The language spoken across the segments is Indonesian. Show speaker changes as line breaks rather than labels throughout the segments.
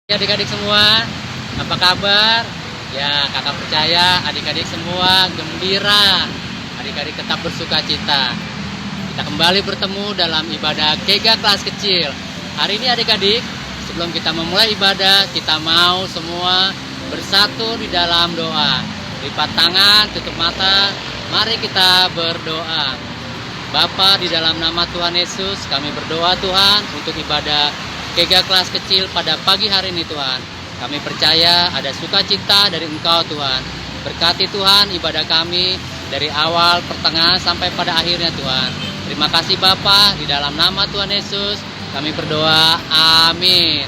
Adik-adik semua, apa kabar? Ya, kakak percaya adik-adik semua gembira. Adik-adik tetap bersuka cita. Kita kembali bertemu dalam ibadah Kega kelas kecil. Hari ini adik-adik, sebelum kita memulai ibadah, kita mau semua bersatu di dalam doa. Lipat tangan, tutup mata, mari kita berdoa. Bapa, di dalam nama Tuhan Yesus, kami berdoa Tuhan untuk ibadah Kega kelas kecil pada pagi hari ini Tuhan. Kami percaya ada sukacita dari Engkau Tuhan. Berkati Tuhan ibadah kami dari awal, pertengahan sampai pada akhirnya Tuhan. Terima kasih Bapa, di dalam nama Tuhan Yesus kami berdoa. Amin.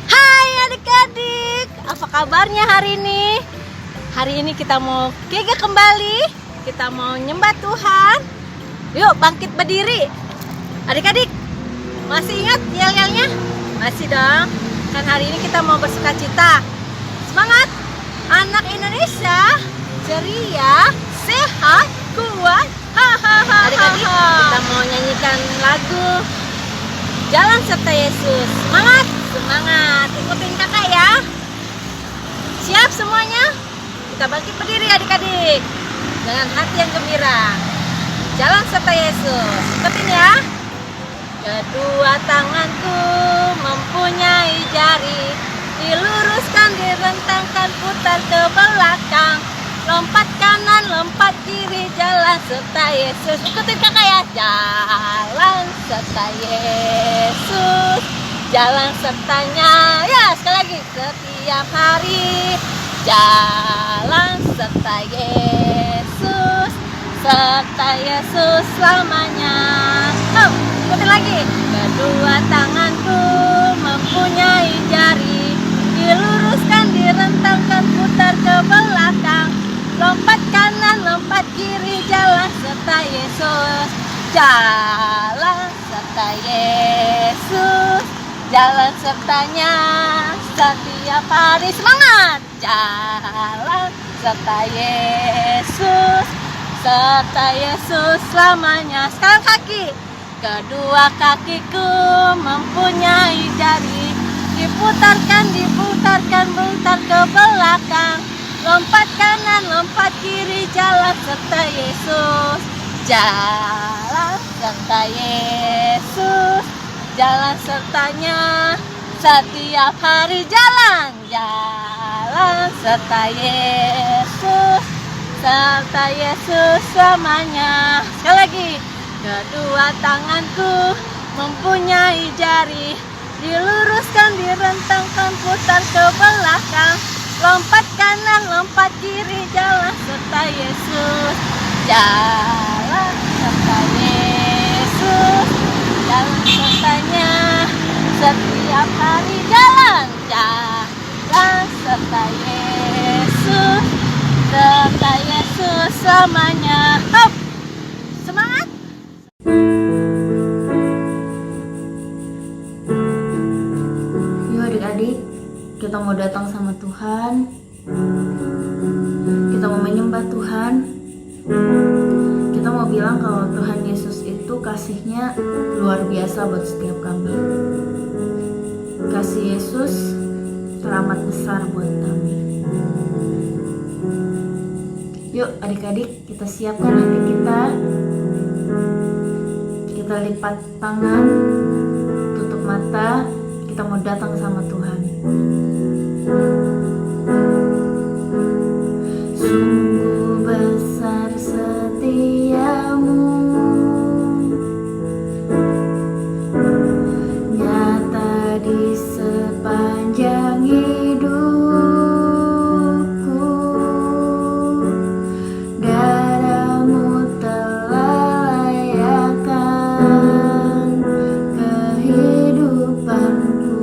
Hai adik-adik, apa kabarnya hari ini? Hari ini kita mau Kega kembali. Kita mau nyembah Tuhan. Yuk bangkit berdiri. Adik-adik, masih ingat yel-yelnya? Masih dong. Kan hari ini kita mau bersuka cita. Semangat! Anak Indonesia ceria, sehat, kuat. Hahaha. Adik-adik, kita mau nyanyikan lagu Jalan Serta Yesus. Semangat! Semangat! Ikutin kakak ya. Siap semuanya? Kita bangkit berdiri adik-adik dengan hati yang gembira. Jalan serta Yesus. Ikutin ya. Kedua tanganku mempunyai jari, diluruskan, direntangkan, putar ke belakang, lompat kanan, lompat kiri, jalan serta Yesus. Ikutin kakak ya. Jalan serta Yesus, jalan sertanya. Ya, sekali lagi. Setiap hari jalan serta Yesus, serta Yesus selamanya. Ikutin lagi. Kedua tanganku mempunyai jari, diluruskan, direntangkan, putar ke belakang, lompat kanan, lompat kiri, jalan serta Yesus. Jalan serta Yesus, jalan sertanya setiap hari. Semangat! Jalan serta Yesus, serta Yesus selamanya. Sekarang kaki. Kedua kakiku mempunyai jari, diputarkan, putar ke belakang, lompat kanan, lompat kiri, jalan serta Yesus. Jalan serta Yesus, jalan sertanya setiap hari. Jalan serta Yesus, serta Yesus selamanya. Sekali lagi. Kedua tanganku mempunyai jari, diluruskan, direntangkan, putar ke belakang, lompat kanan, lompat kiri, jalan serta Yesus. Jalan serta Yesus, jalan sertanya setiap hari. Jalan serta Yesus, serta Yesus selamanya. Hop! Semangat!
Yuk adik-adik, kita mau datang sama Tuhan. Kita mau menyembah Tuhan. Kita mau bilang kalau Tuhan Yesus itu kasihnya luar biasa buat setiap kami. Kasih Yesus teramat besar buat kami. Yuk adik-adik, kita siapkan hati kita. Kita lipat tangan, tutup mata. Kita mau datang sama Tuhan. Sungguh besar setiamu, nyata di sepanjang hidupku. Darahmu telah layakkan kehidupanku.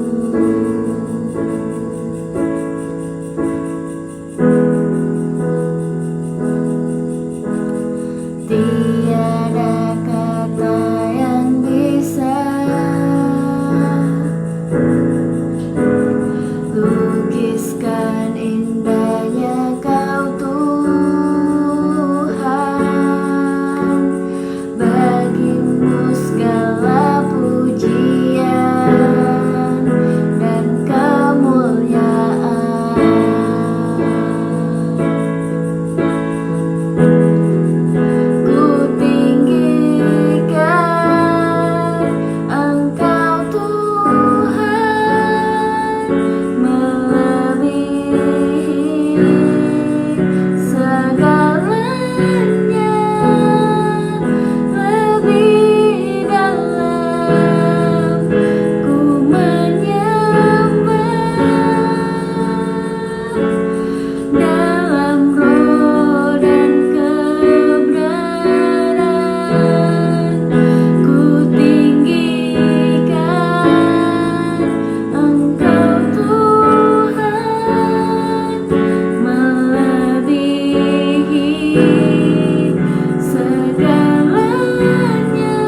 segalanya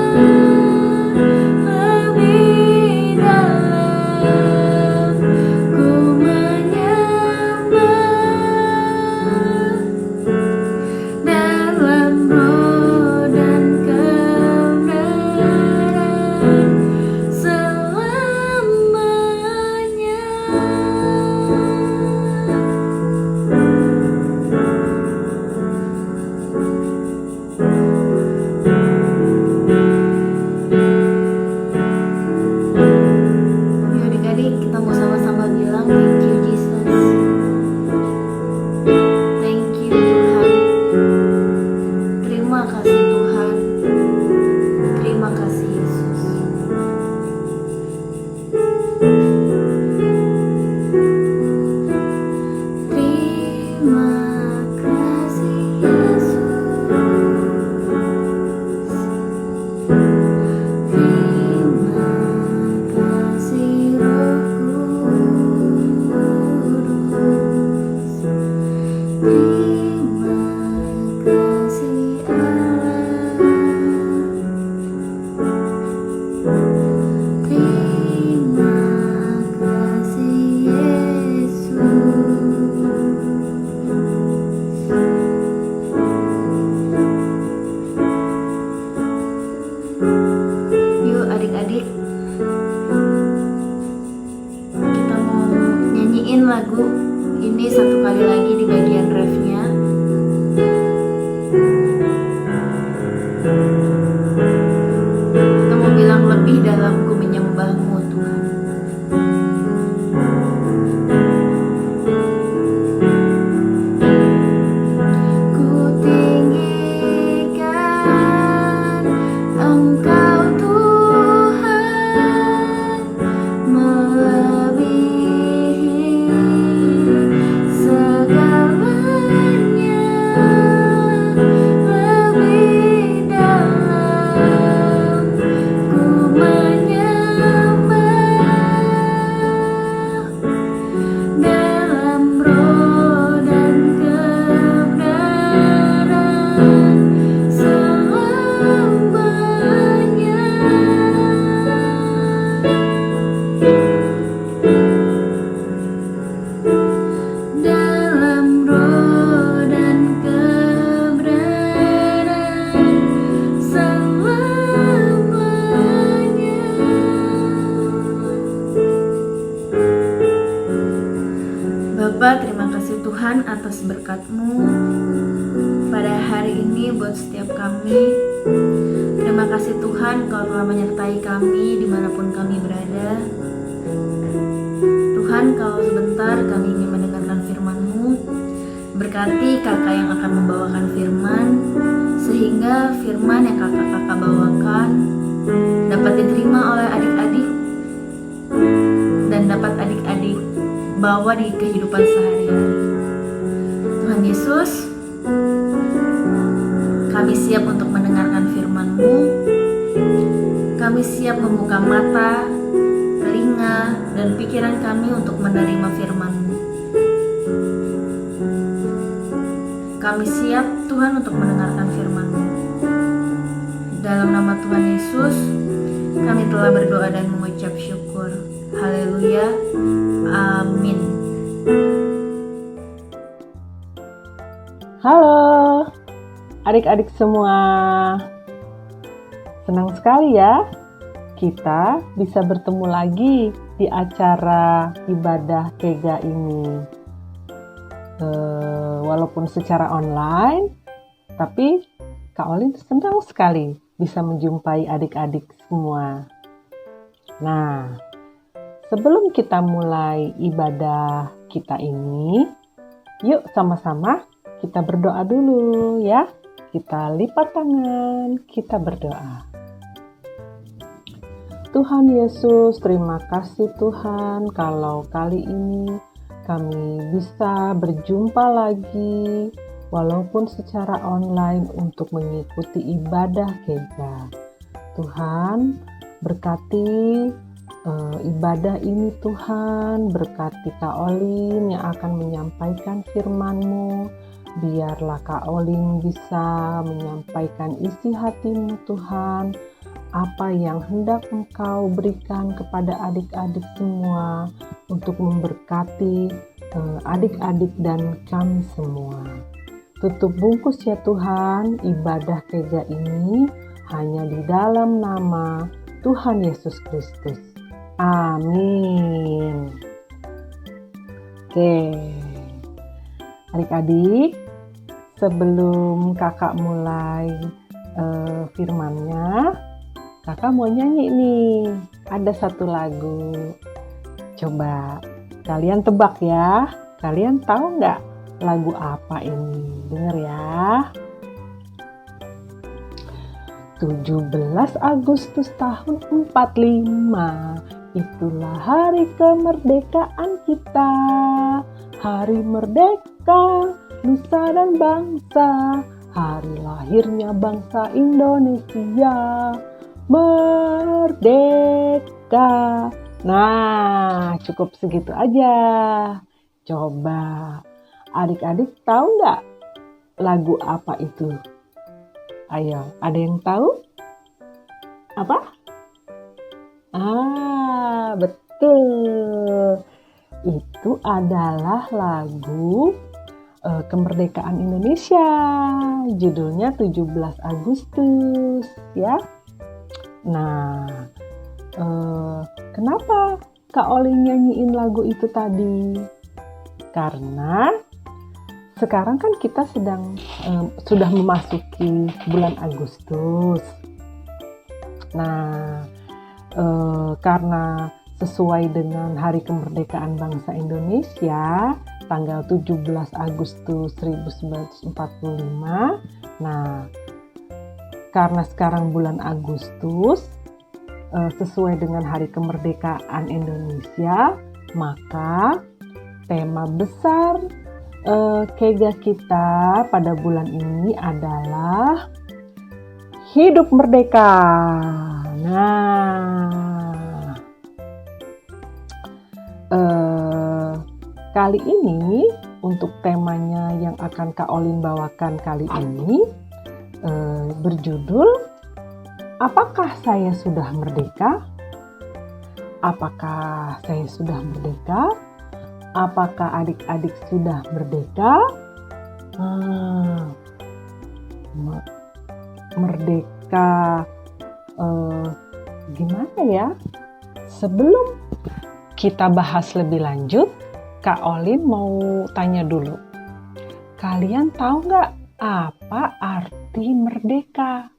lebih dalam ku menyembah dalam roh dan kebenaran selamanya. Yuk adik-adik, kita mau sama-sama bilang thank you Jesus. Thank you Tuhan. Terima kasih Tuhan. Terima kasih Yesus. Terima kasih Yesus. Terima kasih Roh Kudus. Terima kasih Allah. Terima kasih Yesus. Yuk adik-adik, kita mau nyanyiin lagu ini satu kali lagi di bagian refnya. Kita mau bilang lebih dalam ku menyembahmu Tuhan. Ku tinggikan Engkau Tuhan, melebihi segalanya, lebih dalam ku menyembah dalam roh dan kebenaran selamanya. Dalam roh dan kebenaran selamanya. Bapa, terima kasih Tuhan atas berkat-Mu pada hari ini buat setiap kami. Terima kasih Tuhan Kau telah menyertai kami dimanapun kami berada. Tuhan, kalau sebentar kami ingin mendengarkan firman-Mu, berkati kakak yang akan membawakan firman, sehingga firman yang kakak-kakak bawakan dapat diterima oleh adik-adik dan dapat adik-adik bawa di kehidupan sehari-hari. Tuhan Yesus, kami siap untuk mendengarkan firman-Mu. Kami siap membuka mata, telinga, dan pikiran kami untuk menerima firman-Mu. Kami siap Tuhan untuk mendengarkan firman-Mu. Dalam nama Tuhan Yesus, kami telah berdoa dan mengucap syukur. Haleluya. Amin.
Halo adik-adik semua, senang sekali ya kita bisa bertemu lagi di acara ibadah Kega ini. Walaupun secara online, tapi Kak Olin senang sekali bisa menjumpai adik-adik semua. Nah, sebelum kita mulai ibadah kita ini, yuk sama-sama kita berdoa dulu ya. Kita lipat tangan, kita berdoa. Tuhan Yesus, terima kasih Tuhan kalau kali ini kami bisa berjumpa lagi walaupun secara online untuk mengikuti ibadah Kega. Tuhan, berkati ibadah ini Tuhan, berkati Kak Olin yang akan menyampaikan firman-Mu. Biarlah Kak Olin bisa menyampaikan isi hatimu Tuhan, apa yang hendak Engkau berikan kepada adik-adik semua untuk memberkati adik-adik dan kami semua. Tutup bungkus ya Tuhan ibadah Kega ini hanya di dalam nama Tuhan Yesus Kristus. Amin. Oke, adik-adik, sebelum kakak mulai firmannya, kakak mau nyanyi nih. Ada satu lagu. Coba kalian tebak ya. Kalian tahu nggak lagu apa ini? Dengar ya. 17 Agustus tahun 45, itulah hari kemerdekaan kita. Hari merdeka, nusa dan bangsa, hari lahirnya bangsa Indonesia. Merdeka. Nah, cukup segitu aja. Coba, adik-adik tahu nggak lagu apa itu? Ayo, ada yang tahu? Apa? Betul. Itu adalah lagu kemerdekaan Indonesia. Judulnya 17 Agustus, ya. Nah, kenapa Kak Olin nyanyiin lagu itu tadi? Karena sekarang kan kita sudah memasuki bulan Agustus. Nah, karena sesuai dengan Hari Kemerdekaan Bangsa Indonesia, tanggal 17 Agustus 1945. Nah, karena sekarang bulan Agustus, sesuai dengan Hari Kemerdekaan Indonesia, maka tema besar Kega kita pada bulan ini adalah Hidup Merdeka. Nah, kali ini untuk temanya yang akan Kak Olin bawakan kali ini berjudul Apakah saya sudah merdeka? Apakah saya sudah merdeka? Apakah adik-adik sudah merdeka? Merdeka gimana ya? Sebelum kita bahas lebih lanjut, Kak Olin mau tanya dulu. Kalian tahu nggak apa arti merdeka?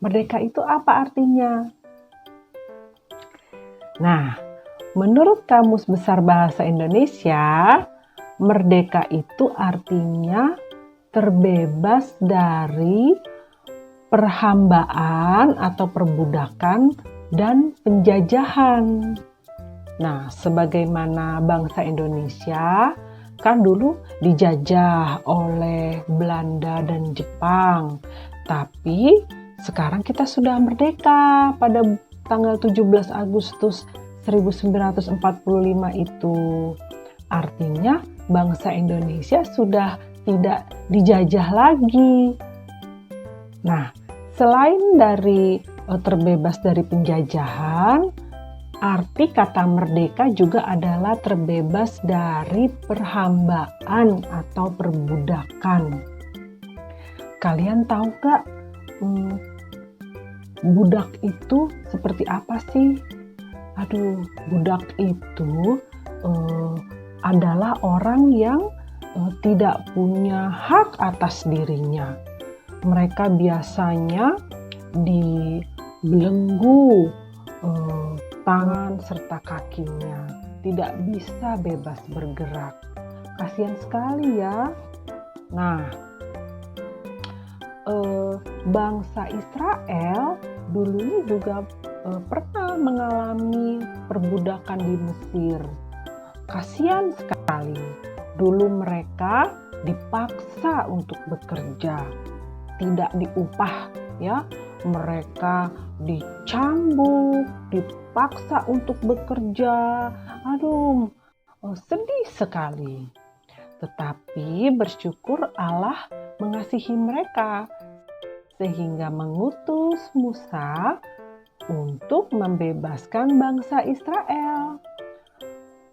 Merdeka itu apa artinya? Nah, menurut Kamus Besar Bahasa Indonesia, merdeka itu artinya terbebas dari perhambaan atau perbudakan dan penjajahan. Nah, sebagaimana bangsa Indonesia kan dulu dijajah oleh Belanda dan Jepang. Tapi sekarang kita sudah merdeka pada tanggal 17 Agustus 1945 itu. Artinya bangsa Indonesia sudah tidak dijajah lagi. Nah, selain dari terbebas dari penjajahan, arti kata merdeka juga adalah terbebas dari perhambaan atau perbudakan. Kalian tahu gak budak itu seperti apa sih? Aduh, budak itu adalah orang yang tidak punya hak atas dirinya. Mereka biasanya dibelenggu tangan serta kakinya, tidak bisa bebas bergerak. Kasihan sekali ya. Nah, bangsa Israel dulunya juga pernah mengalami perbudakan di Mesir. Kasihan sekali. Dulu mereka dipaksa untuk bekerja, tidak diupah ya. Mereka dicambuk, dipaksa untuk bekerja. Aduh, sedih sekali. Tetapi bersyukur Allah mengasihi mereka sehingga mengutus Musa untuk membebaskan bangsa Israel.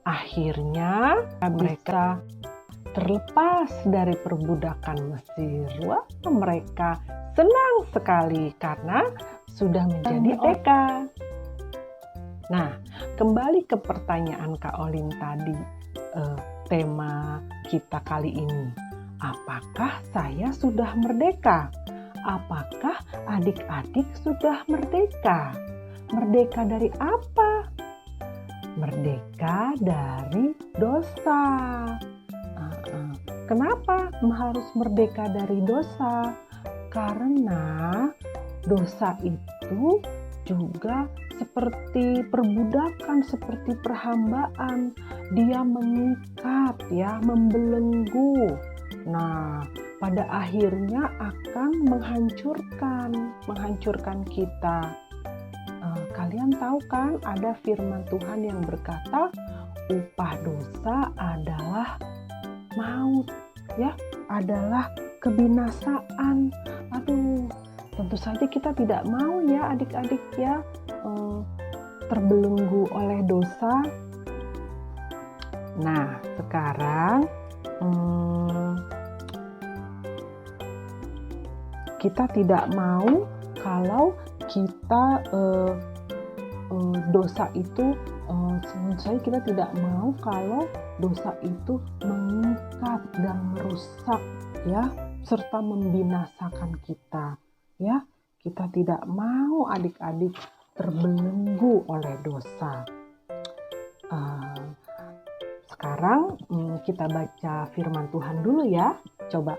Akhirnya mereka terlepas dari perbudakan Mesir. Wah, mereka senang sekali karena sudah menjadi merdeka. Nah, kembali ke pertanyaan Kak Olin tadi, tema kita kali ini. Apakah saya sudah merdeka? Apakah adik-adik sudah merdeka? Merdeka dari apa? Merdeka dari dosa. Kenapa harus merdeka dari dosa? Karena dosa itu juga seperti perbudakan, seperti perhambaan. Dia mengikat, ya, membelenggu. Nah, pada akhirnya akan menghancurkan kita. Kalian tahu kan, ada firman Tuhan yang berkata, upah dosa adalah maut, ya, adalah kebinasaan. Aduh, tentu saja kita tidak mau ya adik-adik ya terbelenggu oleh dosa. Nah, sekarang kita tidak mau kalau kita dosa itu saya kita tidak mau kalau dosa itu mengikat dan merusak, ya, serta membinasakan kita, ya. Kita tidak mau adik-adik terbelenggu oleh dosa. Sekarang kita baca firman Tuhan dulu ya. Coba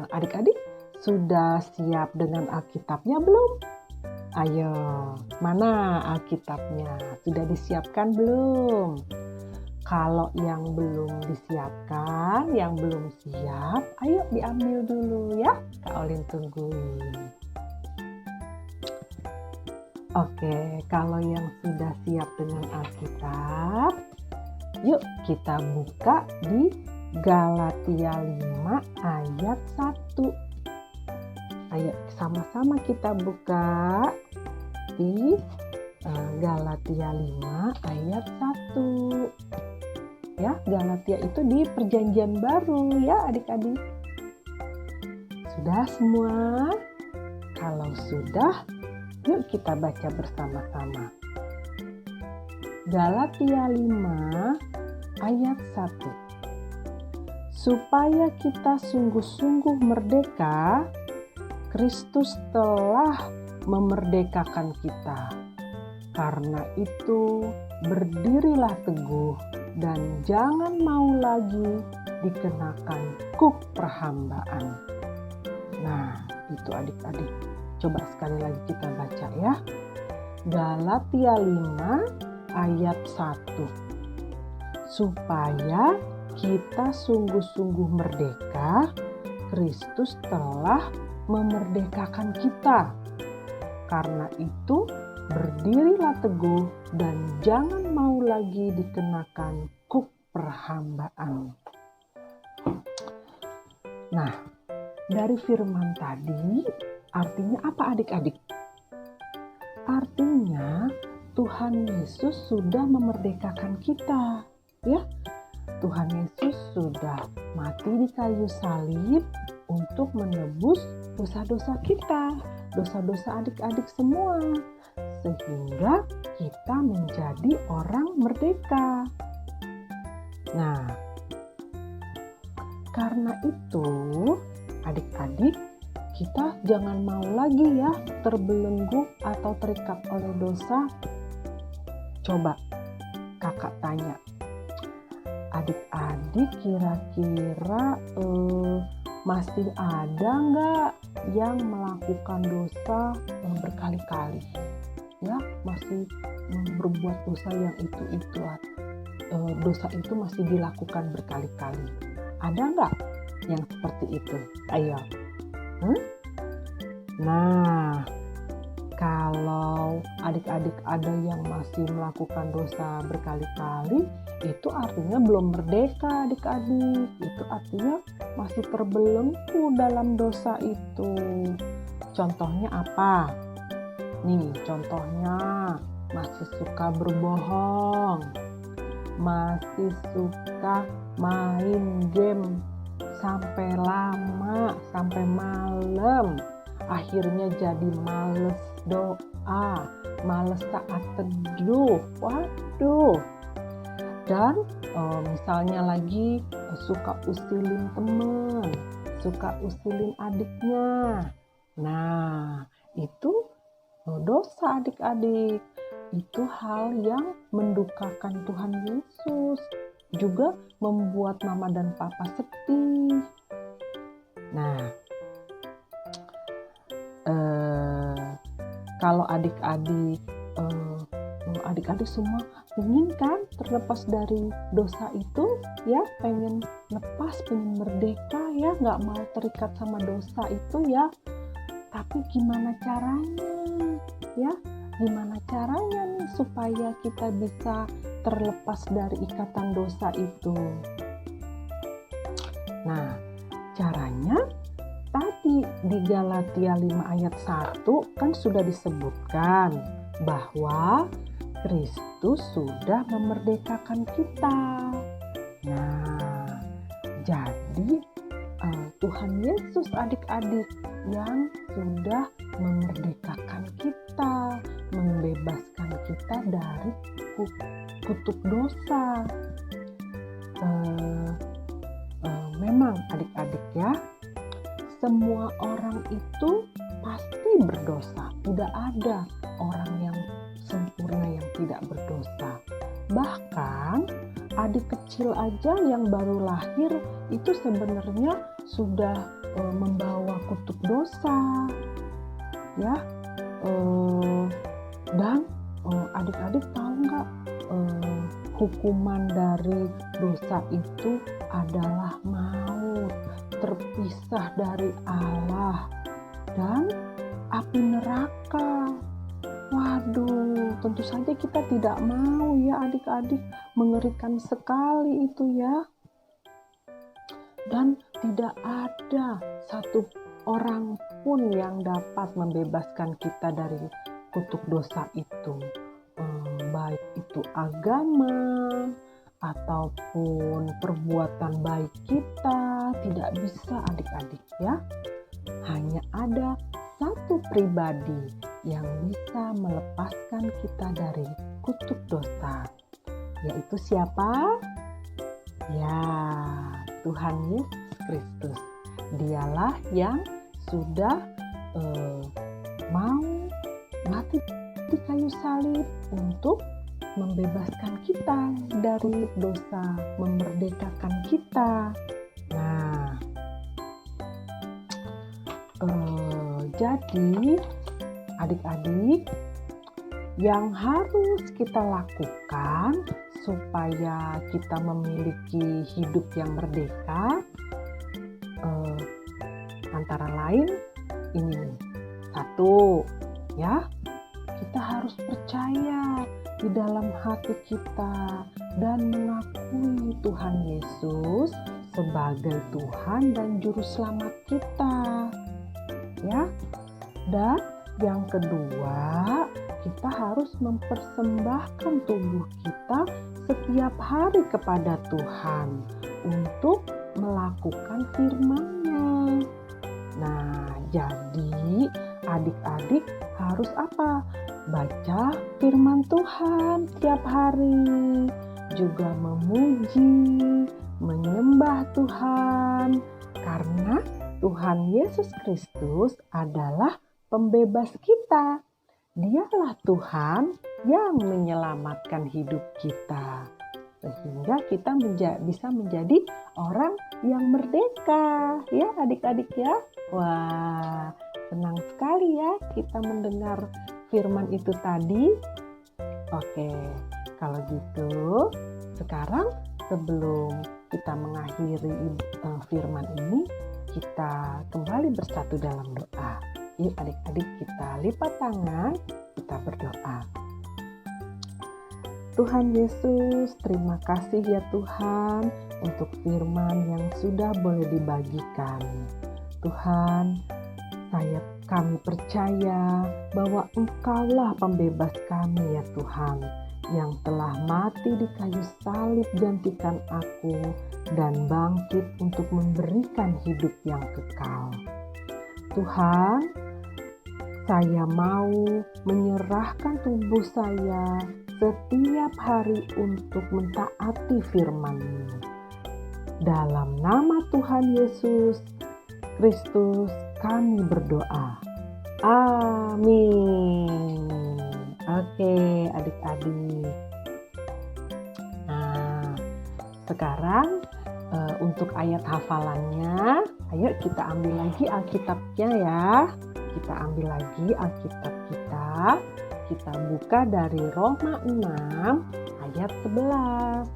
adik-adik sudah siap dengan Alkitabnya belum? Ayo, mana Alkitabnya? Sudah disiapkan belum? Kalau yang belum disiapkan, yang belum siap, ayo diambil dulu ya. Kak Olin tungguin. Oke, kalau yang sudah siap dengan Alkitab, yuk kita buka di Galatia 5 ayat 1. Ayo sama-sama kita buka di Galatia 5 ayat 1. Ya, Galatia itu di Perjanjian Baru ya adik-adik. Sudah semua? Kalau sudah, yuk kita baca bersama-sama. Galatia 5 ayat 1. Supaya kita sungguh-sungguh merdeka, Kristus telah memerdekakan kita. Karena itu, berdirilah teguh dan jangan mau lagi dikenakan kuk perhambaan. Nah, itu adik-adik. Coba sekali lagi kita baca ya. Galatia 5 ayat 1. Supaya kita sungguh-sungguh merdeka, Kristus telah memerdekakan kita. Karena itu, berdirilah teguh dan jangan mau lagi dikenakan kuk perhambaan. Nah, dari firman tadi, artinya apa adik-adik? Artinya, Tuhan Yesus sudah memerdekakan kita, ya. Tuhan Yesus sudah mati di kayu salib untuk menebus dosa-dosa kita, dosa-dosa adik-adik semua, sehingga kita menjadi orang merdeka. Nah, karena itu adik-adik, kita jangan mau lagi ya terbelenggu atau terikat oleh dosa. Coba kakak tanya, adik-adik kira-kira masih ada nggak yang melakukan dosa berkali-kali? Ya, masih berbuat dosa yang itu dosa itu masih dilakukan berkali-kali. Ada nggak yang seperti itu? Ayo. Nah, kalau adik-adik adik-adik ada yang masih melakukan dosa berkali-kali, itu artinya belum merdeka adik-adik. Itu artinya masih terbelenggu dalam dosa itu. Contohnya apa? Nih, contohnya masih suka berbohong, masih suka main game sampai lama, sampai malam. Akhirnya jadi males doa, males saat teduh. Waduh. Dan misalnya lagi suka usilin teman, suka usilin adiknya. Nah, itu dosa adik-adik. Itu hal yang mendukakan Tuhan Yesus, juga membuat mama dan papa sedih. Nah, kalau adik-adik semua ingin kan terlepas dari dosa itu, ya, pengen lepas, pengen merdeka, ya, nggak mau terikat sama dosa itu, ya. Tapi gimana caranya, ya? Gimana caranya nih supaya kita bisa terlepas dari ikatan dosa itu? Nah, caranya tadi di Galatia 5 ayat 1 kan sudah disebutkan bahwa Kristus sudah memerdekakan kita. Nah, jadi Tuhan Yesus adik-adik yang sudah memerdekakan kita, membebaskan kita dari kutuk dosa. Memang adik-adik ya, semua orang itu pasti berdosa. Tidak ada orang yang sempurna yang tidak berdosa. Bahkan adik kecil aja yang baru lahir itu sebenarnya sudah membawa kutuk dosa, ya. Dan adik-adik tahu nggak, hukuman dari dosa itu adalah maut, terpisah dari Allah, dan api neraka. Waduh, tentu saja kita tidak mau ya adik-adik, mengerikan sekali itu ya. Dan tidak ada satu orang pun yang dapat membebaskan kita dari kutuk dosa itu. Baik itu agama ataupun perbuatan baik kita, tidak bisa adik-adik ya. Hanya ada satu pribadi yang bisa melepaskan kita dari kutuk dosa, yaitu siapa? Ya, Tuhan Yesus Kristus. Dialah yang sudah mau mati di kayu salib untuk membebaskan kita dari dosa, memerdekakan kita. Nah, jadi adik-adik, yang harus kita lakukan supaya kita memiliki hidup yang merdeka, antara lain ini nih. Satu, ya, kita harus percaya di dalam hati kita dan mengakui Tuhan Yesus sebagai Tuhan dan Juru Selamat kita, ya. Dan yang kedua, kita harus mempersembahkan tubuh kita setiap hari kepada Tuhan untuk melakukan firman-Nya. Nah, jadi adik-adik harus apa? Baca firman Tuhan tiap hari, juga memuji, menyembah Tuhan, karena Tuhan Yesus Kristus adalah pembebas kita. Dialah Tuhan yang menyelamatkan hidup kita, sehingga kita bisa menjadi orang yang merdeka, ya adik-adik ya. Wah, senang sekali ya kita mendengar firman itu tadi. Oke, kalau gitu sekarang sebelum kita mengakhiri firman ini, kita kembali bersatu dalam doa. Yuk adik-adik, kita lipat tangan, kita berdoa. Tuhan Yesus, terima kasih ya Tuhan untuk firman yang sudah boleh dibagikan. Tuhan, kami percaya bahwa Engkaulah pembebas kami ya Tuhan, yang telah mati di kayu salib gantikan aku dan bangkit untuk memberikan hidup yang kekal. Tuhan, saya mau menyerahkan tubuh saya setiap hari untuk mentaati firman-Mu. Dalam nama Tuhan Yesus Kristus kami berdoa. Amin. Oke, adik-adik. Nah, sekarang untuk ayat hafalannya, ayo kita ambil lagi Alkitabnya ya. Kita ambil lagi Alkitab kita. Kita buka dari Roma 6 ayat 11.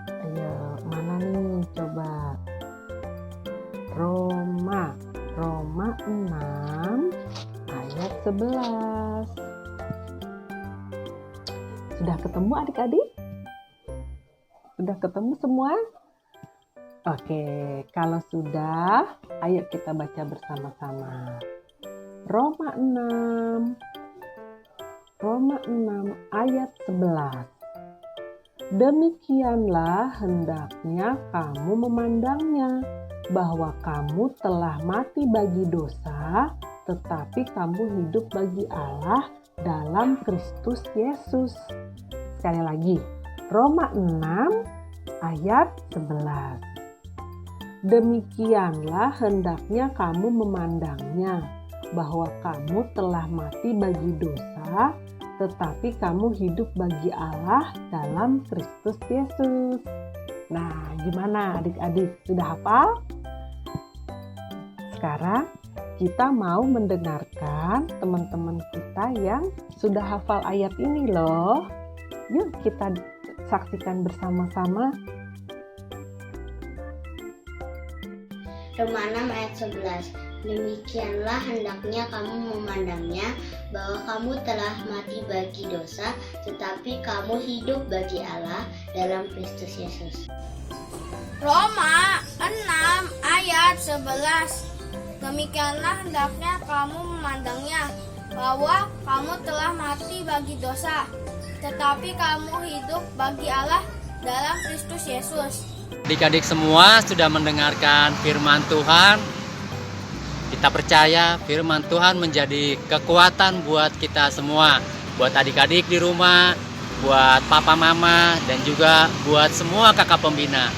Ayo, mana nih? Coba. Roma 6 ayat 11. Sudah ketemu adik-adik? Sudah ketemu semua? Oke, kalau sudah, ayo kita baca bersama-sama. Roma 6 ayat 11. Demikianlah hendaknya kamu memandangnya, bahwa kamu telah mati bagi dosa, tetapi kamu hidup bagi Allah dalam Kristus Yesus. Sekali lagi, Roma 6 ayat 11. Demikianlah hendaknya kamu memandangnya, bahwa kamu telah mati bagi dosa, tetapi kamu hidup bagi Allah dalam Kristus Yesus. Nah, gimana adik-adik? Sudah hafal? Sekarang kita mau mendengarkan teman-teman kita yang sudah hafal ayat ini loh. Yuk kita saksikan bersama-sama.
Roma 6 ayat 11. Demikianlah hendaknya kamu memandangnya, bahwa kamu telah mati bagi dosa, tetapi kamu hidup bagi Allah dalam Kristus Yesus.
Roma 6 ayat 11. Demikianlah hendaknya kamu memandangnya, bahwa kamu telah mati bagi dosa, tetapi kamu hidup bagi Allah dalam Kristus Yesus.
Adik-adik semua sudah mendengarkan firman Tuhan. Kita percaya firman Tuhan menjadi kekuatan buat kita semua, buat adik-adik di rumah, buat papa mama, dan juga buat semua kakak pembina.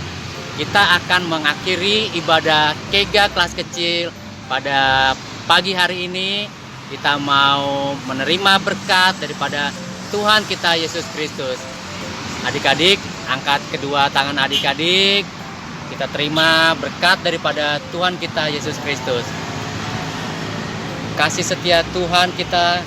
Kita akan mengakhiri ibadah Kega kelas kecil pada pagi hari ini. Kita mau menerima berkat daripada Tuhan kita Yesus Kristus. Adik-adik, angkat kedua tangan adik-adik. Kita terima berkat daripada Tuhan kita Yesus Kristus. Kasih setia Tuhan kita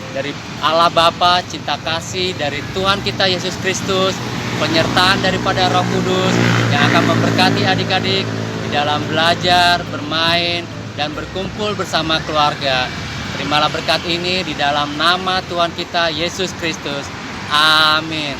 dari Allah Bapa, cinta kasih dari Tuhan kita Yesus Kristus, penyertaan daripada Roh Kudus yang akan memberkati adik-adik di dalam belajar, bermain, dan berkumpul bersama keluarga. Terimalah berkat ini di dalam nama Tuhan kita Yesus Kristus. Amin.